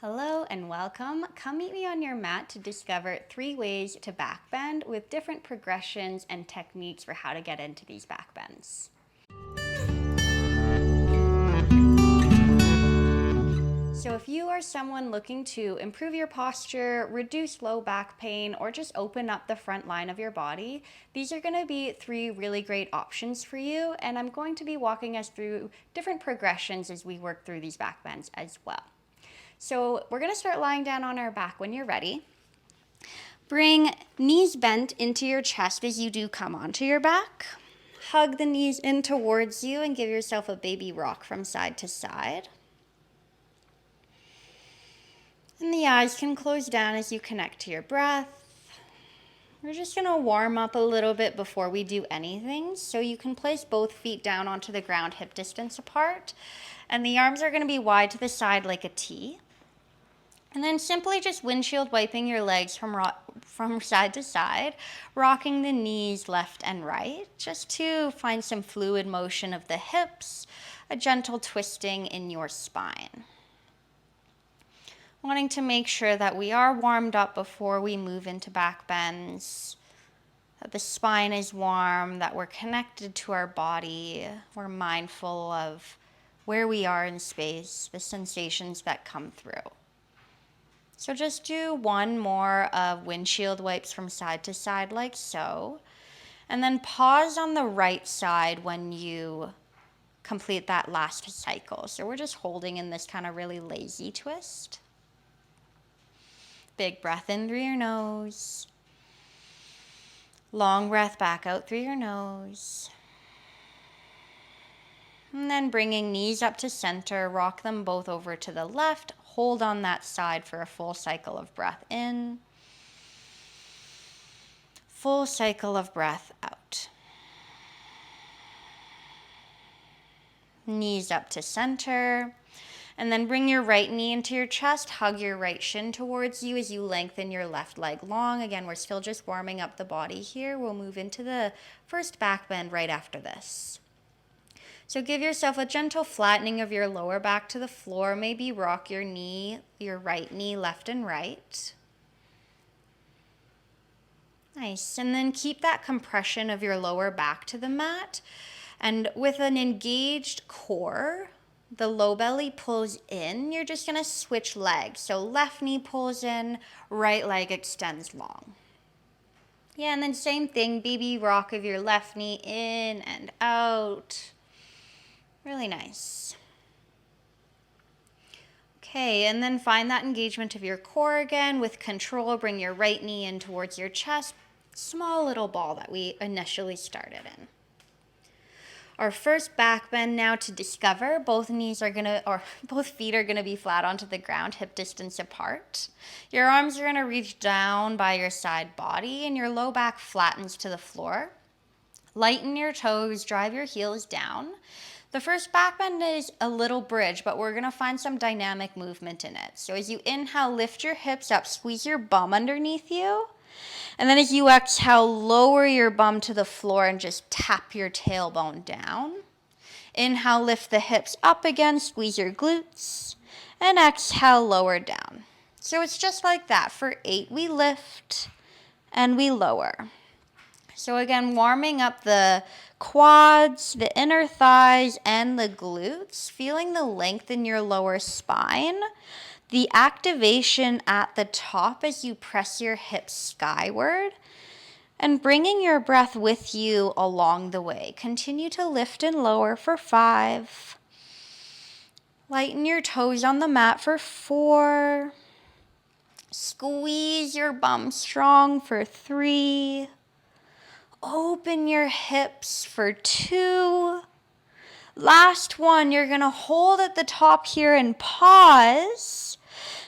Hello and welcome. Come meet me on your mat to discover 3 ways to backbend with different progressions and techniques for how to get into these backbends. So if you are someone looking to improve your posture, reduce low back pain, or just open up the front line of your body, these are going to be 3 really great options for you, and I'm going to be walking us through different progressions as we work through these backbends as well. So we're going to start lying down on our back when you're ready. Bring knees bent into your chest as you do come onto your back. Hug the knees in towards you and give yourself a baby rock from side to side. And the eyes can close down as you connect to your breath. We're just going to warm up a little bit before we do anything. So you can place both feet down onto the ground hip distance apart. And the arms are going to be wide to the side like a T. And then simply just windshield wiping your legs from side to side, rocking the knees left and right, just to find some fluid motion of the hips, a gentle twisting in your spine. Wanting to make sure that we are warmed up before we move into back bends, that the spine is warm, that we're connected to our body, we're mindful of where we are in space, the sensations that come through. So just do one more of windshield wipes from side to side like so. And then pause on the right side when you complete that last cycle. So we're just holding in this kind of really lazy twist. Big breath in through your nose. Long breath back out through your nose. And then bringing knees up to center, rock them both over to the left. Hold on that side for a full cycle of breath in. Full cycle of breath out. Knees up to center. And then bring your right knee into your chest. Hug your right shin towards you as you lengthen your left leg long. Again, we're still just warming up the body here. We'll move into the first back bend right after this. So give yourself a gentle flattening of your lower back to the floor. Maybe rock your knee, your right knee left and right. Nice. And then keep that compression of your lower back to the mat. And with an engaged core, the low belly pulls in. You're just going to switch legs. So left knee pulls in, right leg extends long. Yeah, and then same thing, baby rock of your left knee in and out. Really nice. Okay, and then find that engagement of your core again. With control, bring your right knee in towards your chest. Small little ball that we initially started in. Our first back bend now to discover. Both feet are gonna be flat onto the ground, hip distance apart. Your arms are gonna reach down by your side body and your low back flattens to the floor. Lighten your toes, drive your heels down. The first back bend is a little bridge, but we're gonna find some dynamic movement in it. So as you inhale, lift your hips up, squeeze your bum underneath you. And then as you exhale, lower your bum to the floor and just tap your tailbone down. Inhale, lift the hips up again, squeeze your glutes. And exhale, lower down. So it's just like that. For 8, we lift and we lower. So again, warming up the quads, the inner thighs, and the glutes, feeling the length in your lower spine, the activation at the top as you press your hips skyward, and bringing your breath with you along the way. Continue to lift and lower for 5. Lighten your toes on the mat for 4. Squeeze your bum strong for 3. Open your hips for 2. Last one, you're going to hold at the top here and pause.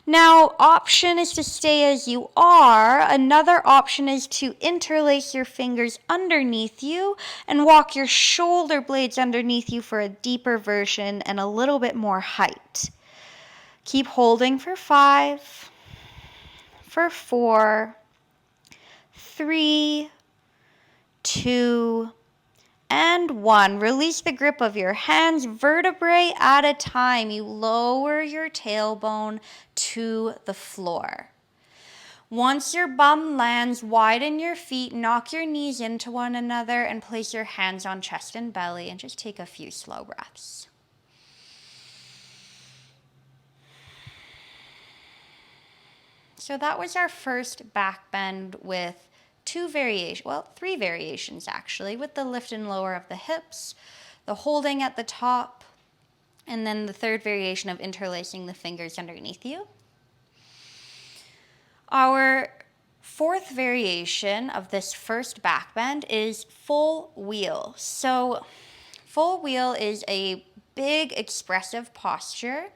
Now, option is to stay as you are. Another option is to interlace your fingers underneath you and walk your shoulder blades underneath you for a deeper version and a little bit more height. Keep holding for 5, for 4, 3, 2, and 1. Release the grip of your hands, vertebrae at a time. You lower your tailbone to the floor. Once your bum lands, widen your feet, knock your knees into one another, and place your hands on chest and belly, and just take a few slow breaths. So that was our first back bend with three variations actually, with the lift and lower of the hips, the holding at the top, and then the third variation of interlacing the fingers underneath you. Our fourth variation of this first back bend is full wheel. So full wheel is a big expressive posture,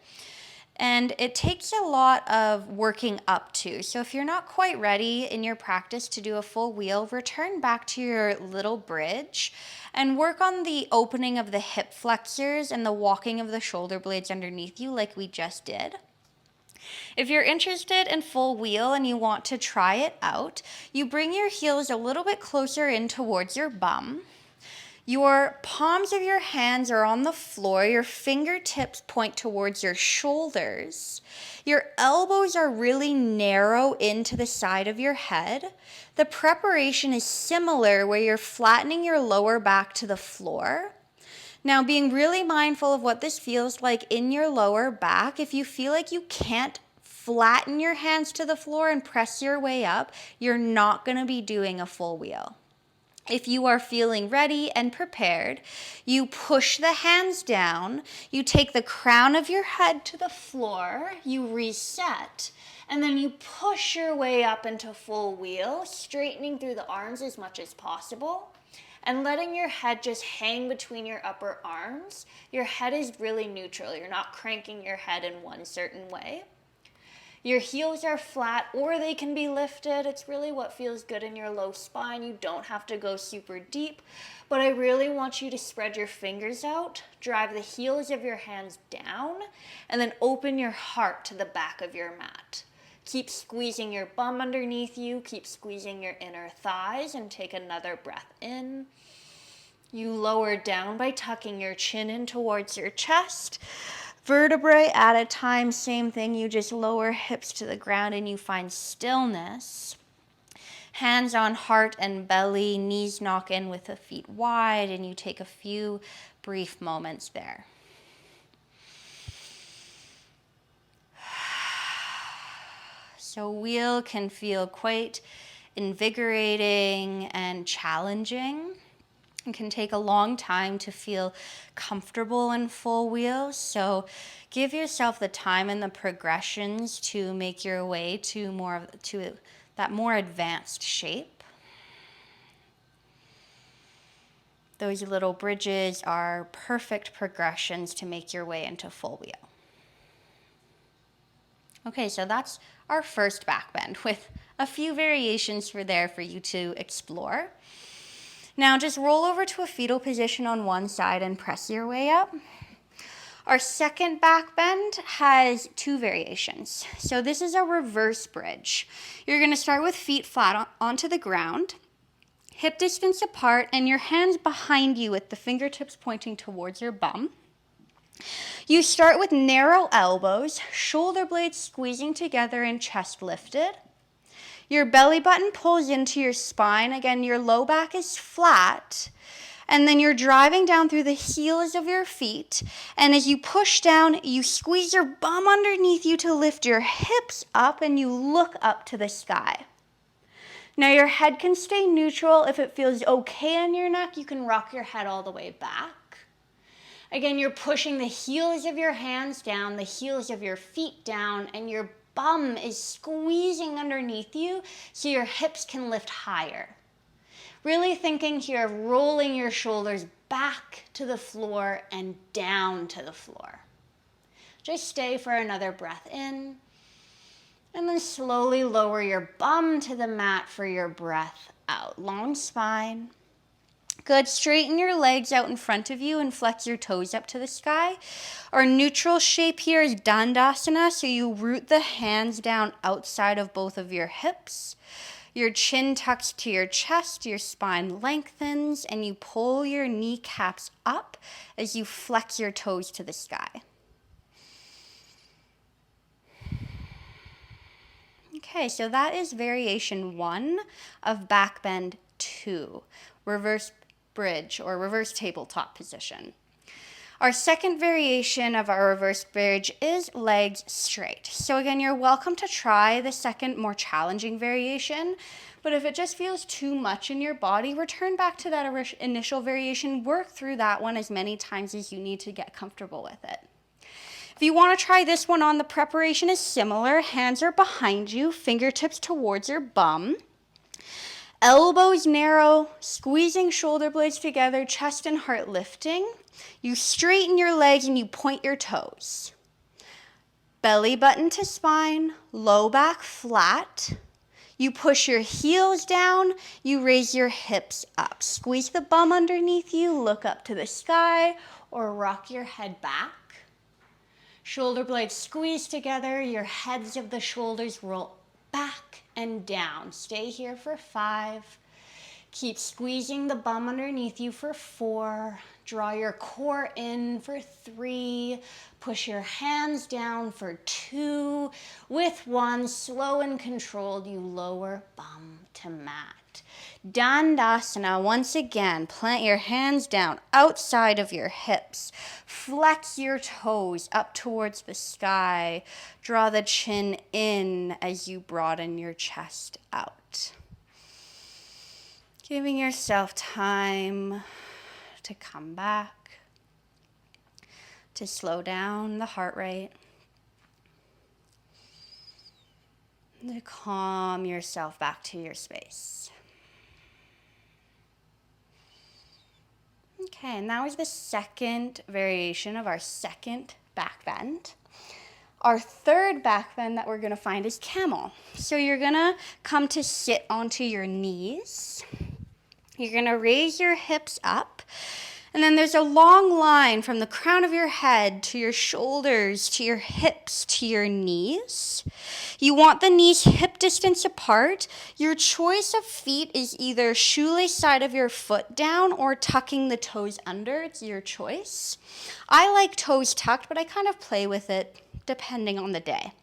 and it takes a lot of working up to. So if you're not quite ready in your practice to do a full wheel, return back to your little bridge and work on the opening of the hip flexors and the walking of the shoulder blades underneath you like we just did. If you're interested in full wheel and you want to try it out, you bring your heels a little bit closer in towards your bum. Your palms of your hands are on the floor. Your fingertips point towards your shoulders. Your elbows are really narrow into the side of your head. The preparation is similar where you're flattening your lower back to the floor. Now, being really mindful of what this feels like in your lower back. If you feel like you can't flatten your hands to the floor and press your way up, you're not going to be doing a full wheel. If you are feeling ready and prepared, you push the hands down, you take the crown of your head to the floor, you reset, and then you push your way up into full wheel, straightening through the arms as much as possible, and letting your head just hang between your upper arms. Your head is really neutral. You're not cranking your head in one certain way. Your heels are flat or they can be lifted. It's really what feels good in your low spine. You don't have to go super deep, but I really want you to spread your fingers out, drive the heels of your hands down, and then open your heart to the back of your mat. Keep squeezing your bum underneath you, keep squeezing your inner thighs, and take another breath in. You lower down by tucking your chin in towards your chest. Vertebrae at a time, same thing. You just lower hips to the ground and you find stillness. Hands on heart and belly, knees knock in with the feet wide, and you take a few brief moments there. So wheel can feel quite invigorating and challenging. It can take a long time to feel comfortable in full wheel, so give yourself the time and the progressions to make your way to that more advanced shape. Those little bridges are perfect progressions to make your way into full wheel. Okay, so that's our first back bend with a few variations for you to explore. Now just roll over to a fetal position on one side and press your way up. Our second back bend has two variations. So this is a reverse bridge. You're going to start with feet flat onto the ground, hip distance apart, and your hands behind you with the fingertips pointing towards your bum. You start with narrow elbows, shoulder blades squeezing together and chest lifted. Your belly button pulls into your spine. Again, your low back is flat. And then you're driving down through the heels of your feet. And as you push down, you squeeze your bum underneath you to lift your hips up and you look up to the sky. Now your head can stay neutral. If it feels okay on your neck, you can rock your head all the way back. Again, you're pushing the heels of your hands down, the heels of your feet down, and your bum is squeezing underneath you so your hips can lift higher. Really thinking here of rolling your shoulders back to the floor and down to the floor. Just stay for another breath in, and then slowly lower your bum to the mat for your breath out. Long spine. Good, straighten your legs out in front of you and flex your toes up to the sky. Our neutral shape here is Dandasana, so you root the hands down outside of both of your hips. Your chin tucks to your chest, your spine lengthens, and you pull your kneecaps up as you flex your toes to the sky. Okay, so that is variation 1 of Backbend 2, reverse bridge or reverse tabletop position. Our second variation of our reverse bridge is legs straight. So again, you're welcome to try the second, more challenging variation, but if it just feels too much in your body, return back to that initial variation, work through that one as many times as you need to get comfortable with it. If you want to try this one on, the preparation is similar. Hands are behind you, fingertips towards your bum. Elbows narrow, squeezing shoulder blades together, chest and heart lifting. You straighten your legs and you point your toes. Belly button to spine, low back flat. You push your heels down, you raise your hips up. Squeeze the bum underneath you, look up to the sky, or rock your head back. Shoulder blades squeeze together, your heads of the shoulders roll back and down. Stay here for 5. Keep squeezing the bum underneath you for 4. Draw your core in for 3. Push your hands down for 2. With 1, slow and controlled, you lower bum to mat. Dandasana, once again, plant your hands down outside of your hips. Flex your toes up towards the sky. Draw the chin in as you broaden your chest out. Giving yourself time to come back, to slow down the heart rate, to calm yourself back to your space. Okay, and that was the second variation of our second back bend. Our third back bend that we're going to find is camel. So you're going to come to sit onto your knees. You're going to raise your hips up. And then there's a long line from the crown of your head to your shoulders, to your hips, to your knees. You want the knees hip distance apart. Your choice of feet is either shoelace side of your foot down or tucking the toes under. It's your choice. I like toes tucked, but I kind of play with it depending on the day.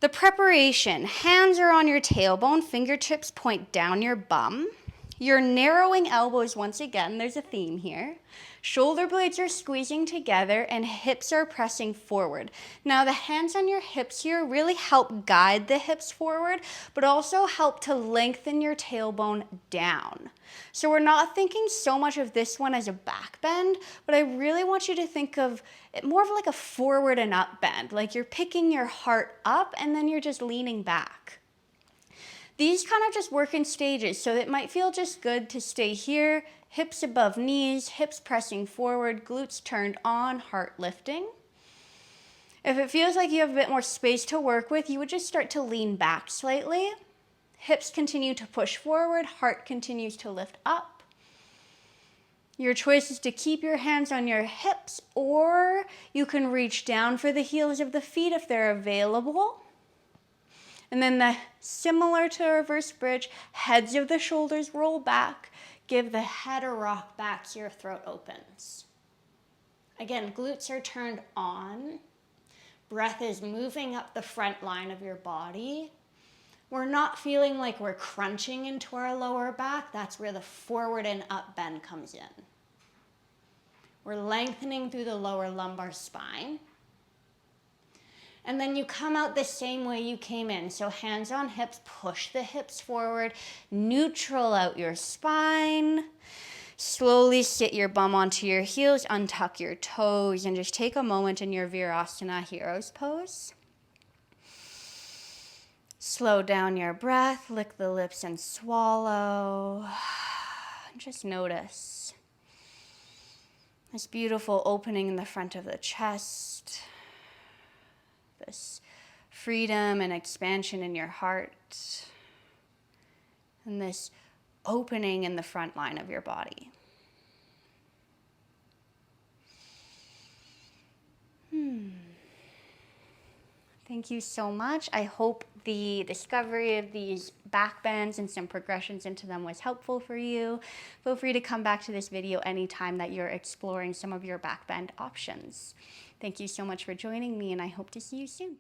The preparation, hands are on your tailbone, fingertips point down your bum. You're narrowing elbows once again, there's a theme here. Shoulder blades are squeezing together and hips are pressing forward. Now the hands on your hips here really help guide the hips forward, but also help to lengthen your tailbone down. So we're not thinking so much of this one as a back bend, but I really want you to think of it more of like a forward and up bend, like you're picking your heart up and then you're just leaning back. These kind of just work in stages, so it might feel just good to stay here, hips above knees, hips pressing forward, glutes turned on, heart lifting. If it feels like you have a bit more space to work with, you would just start to lean back slightly. Hips continue to push forward, heart continues to lift up. Your choice is to keep your hands on your hips, or you can reach down for the heels of the feet if they're available. And then similar to a reverse bridge, heads of the shoulders roll back. Give the head a rock back so your throat opens. Again, glutes are turned on. Breath is moving up the front line of your body. We're not feeling like we're crunching into our lower back. That's where the forward and up bend comes in. We're lengthening through the lower lumbar spine. And then you come out the same way you came in. So hands on hips, push the hips forward, neutral out your spine. Slowly sit your bum onto your heels, untuck your toes, and just take a moment in your Virasana Hero's pose. Slow down your breath, lick the lips and swallow. Just notice this beautiful opening in the front of the chest. This freedom and expansion in your heart, and this opening in the front line of your body. I Thank you so much. I hope the discovery of these back bends and some progressions into them was helpful for you. Feel free to come back to this video anytime that you're exploring some of your back bend options. Thank you so much for joining me, and I hope to see you soon.